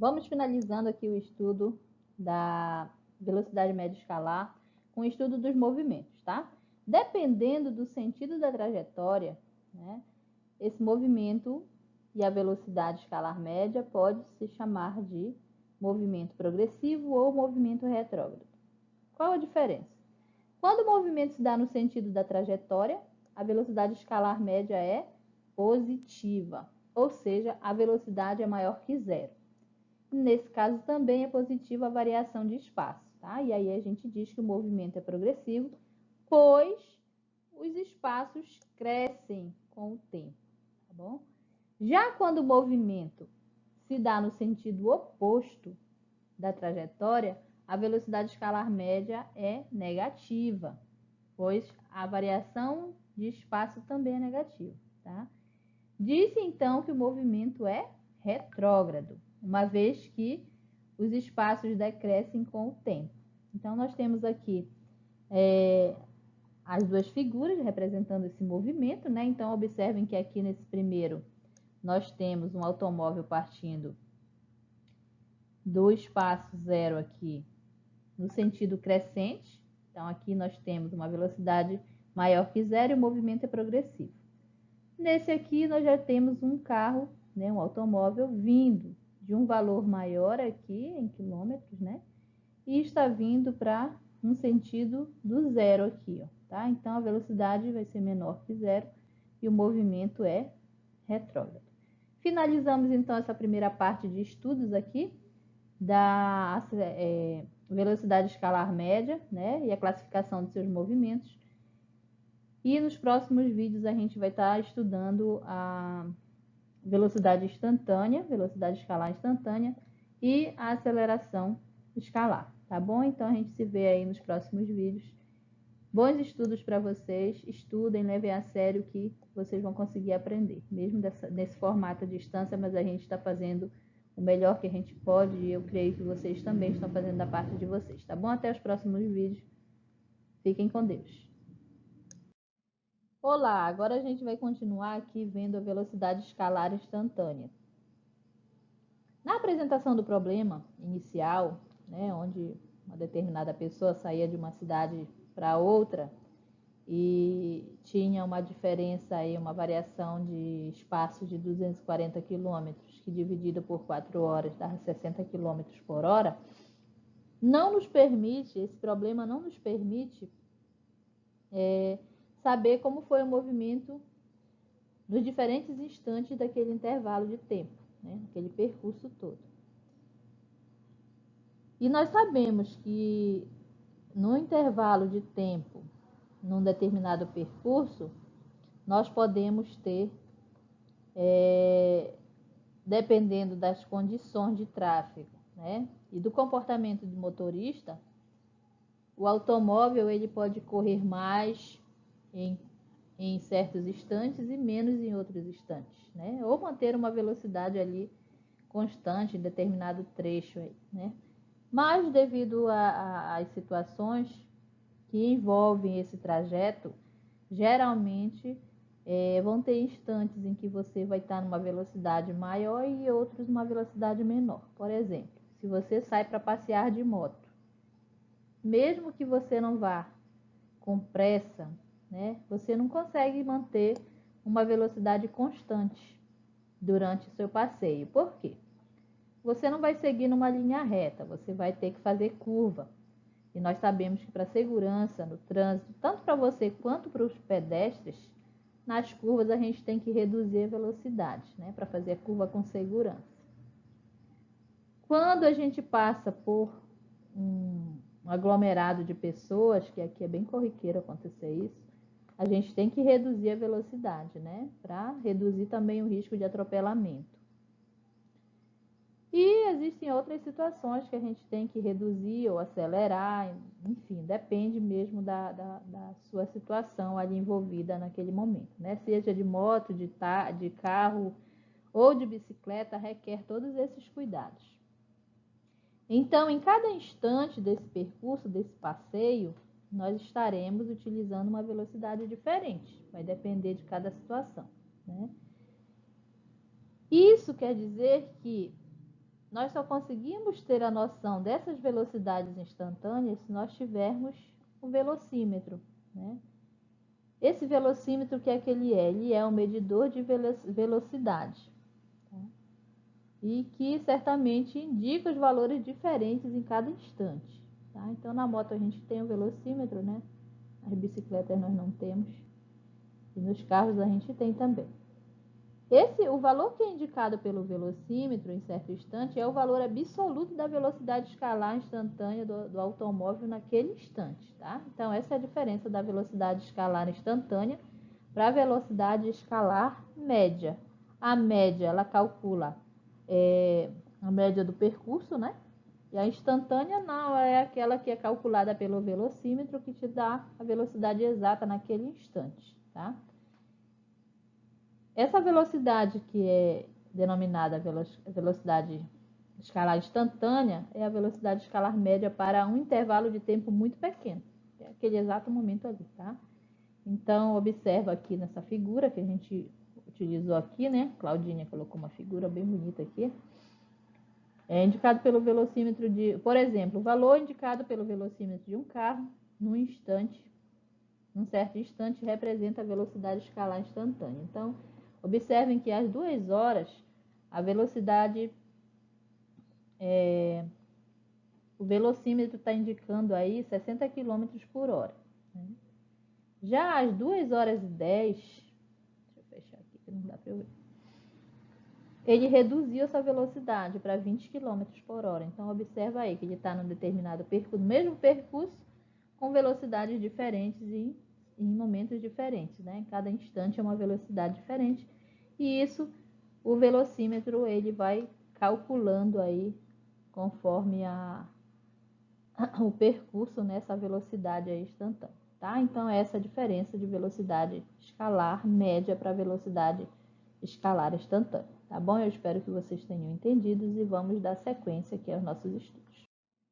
Vamos finalizando aqui o estudo da velocidade média escalar com o estudo dos movimentos, tá? Dependendo do sentido da trajetória, né, esse movimento e a velocidade escalar média pode se chamar de movimento progressivo ou movimento retrógrado. Qual a diferença? Quando o movimento se dá no sentido da trajetória, a velocidade escalar média é positiva, ou seja, a velocidade é maior que zero. Nesse caso também é positiva a variação de espaço, tá? E aí a gente diz que o movimento é progressivo, pois os espaços crescem com o tempo, tá bom? Já quando o movimento se dá no sentido oposto da trajetória, a velocidade escalar média é negativa, pois a variação de espaço também é negativa, tá? Diz-se então que o movimento é retrógrado, uma vez que os espaços decrescem com o tempo. Então, nós temos aqui as duas figuras representando esse movimento, né? Então, observem que aqui nesse primeiro nós temos um automóvel partindo do espaço zero aqui no sentido crescente. Então, aqui nós temos uma velocidade maior que zero e o movimento é progressivo. Nesse aqui, nós já temos um carro, né, um automóvel, vindo de um valor maior aqui, em quilômetros, né? E está vindo para um sentido do zero aqui, ó, tá? Então, a velocidade vai ser menor que zero e o movimento é retrógrado. Finalizamos, então, essa primeira parte de estudos aqui da velocidade escalar média, né? E a classificação de seus movimentos. E nos próximos vídeos a gente vai estar estudando a velocidade instantânea, velocidade escalar instantânea e a aceleração escalar, tá bom? Então a gente se vê aí nos próximos vídeos. Bons estudos para vocês, estudem, levem a sério que vocês vão conseguir aprender, mesmo nesse formato à distância, mas a gente está fazendo o melhor que a gente pode e eu creio que vocês também estão fazendo da parte de vocês, tá bom? Até os próximos vídeos. Fiquem com Deus. Olá, agora a gente vai continuar aqui vendo a velocidade escalar instantânea. Na apresentação do problema inicial, né, onde uma determinada pessoa saía de uma cidade para outra e tinha uma diferença aí, uma variação de espaço de 240 quilômetros, que dividido por 4 horas dá 60 quilômetros por hora, esse problema não nos permite saber como foi o movimento nos diferentes instantes daquele intervalo de tempo, né? Aquele percurso todo. E nós sabemos que no intervalo de tempo, num determinado percurso, nós podemos ter, dependendo das condições de tráfego, né? E do comportamento do motorista, o automóvel ele pode correr mais em certos instantes e menos em outros instantes, né? Ou manter uma velocidade ali constante em determinado trecho aí, né? Mas devido às situações que envolvem esse trajeto, geralmente vão ter instantes em que você vai estar numa velocidade maior e outros numa velocidade menor. Por exemplo, se você sai para passear de moto, mesmo que você não vá com pressa, né, você não consegue manter uma velocidade constante durante o seu passeio. Por quê? Você não vai seguir numa linha reta, você vai ter que fazer curva. E nós sabemos que para segurança no trânsito, tanto para você quanto para os pedestres, nas curvas a gente tem que reduzir a velocidade, né, para fazer a curva com segurança. Quando a gente passa por um aglomerado de pessoas, que aqui é bem corriqueiro acontecer isso, a gente tem que reduzir a velocidade, né, para reduzir também o risco de atropelamento. E existem outras situações que a gente tem que reduzir ou acelerar, enfim, depende mesmo da sua situação ali envolvida naquele momento, né? Seja de moto, de carro ou de bicicleta, requer todos esses cuidados. Então, em cada instante desse percurso, desse passeio, nós estaremos utilizando uma velocidade diferente, vai depender de cada situação, né? Isso quer dizer que nós só conseguimos ter a noção dessas velocidades instantâneas se nós tivermos o velocímetro, né? Esse velocímetro, o que é que ele é? Ele é um medidor de velocidade, tá? E que certamente indica os valores diferentes em cada instante, tá? Então, na moto a gente tem o velocímetro, né? As bicicletas nós não temos. E nos carros a gente tem também. O valor que é indicado pelo velocímetro em certo instante é o valor absoluto da velocidade escalar instantânea do automóvel naquele instante, tá? Então, essa é a diferença da velocidade escalar instantânea para a velocidade escalar média. A média, ela calcula a média do percurso, né? E a instantânea não, é aquela que é calculada pelo velocímetro, que te dá a velocidade exata naquele instante, tá? Essa velocidade que é denominada velocidade escalar instantânea é a velocidade escalar média para um intervalo de tempo muito pequeno, que é aquele exato momento ali, tá? Então, observa aqui nessa figura que a gente utilizou aqui, né? Claudinha colocou uma figura bem bonita aqui. É indicado pelo velocímetro por exemplo, o valor indicado pelo velocímetro de um carro num instante, num certo instante, representa a velocidade escalar instantânea. Então, observem que às 2 horas, a velocidade, o velocímetro está indicando aí 60 km por hora. Né? Já às 2 horas e 10, deixa eu fechar aqui que não dá para eu ver, ele reduziu essa velocidade para 20 km por hora. Então, observa aí que ele está num determinado percurso, mesmo percurso, com velocidades diferentes e em momentos diferentes, né? Em cada instante é uma velocidade diferente. E isso, o velocímetro, ele vai calculando aí, conforme o percurso, nessa velocidade aí instantânea, tá? Então, essa é a diferença de velocidade escalar média para velocidade escalar instantânea, tá bom? Eu espero que vocês tenham entendido e vamos dar sequência aqui aos nossos estudos.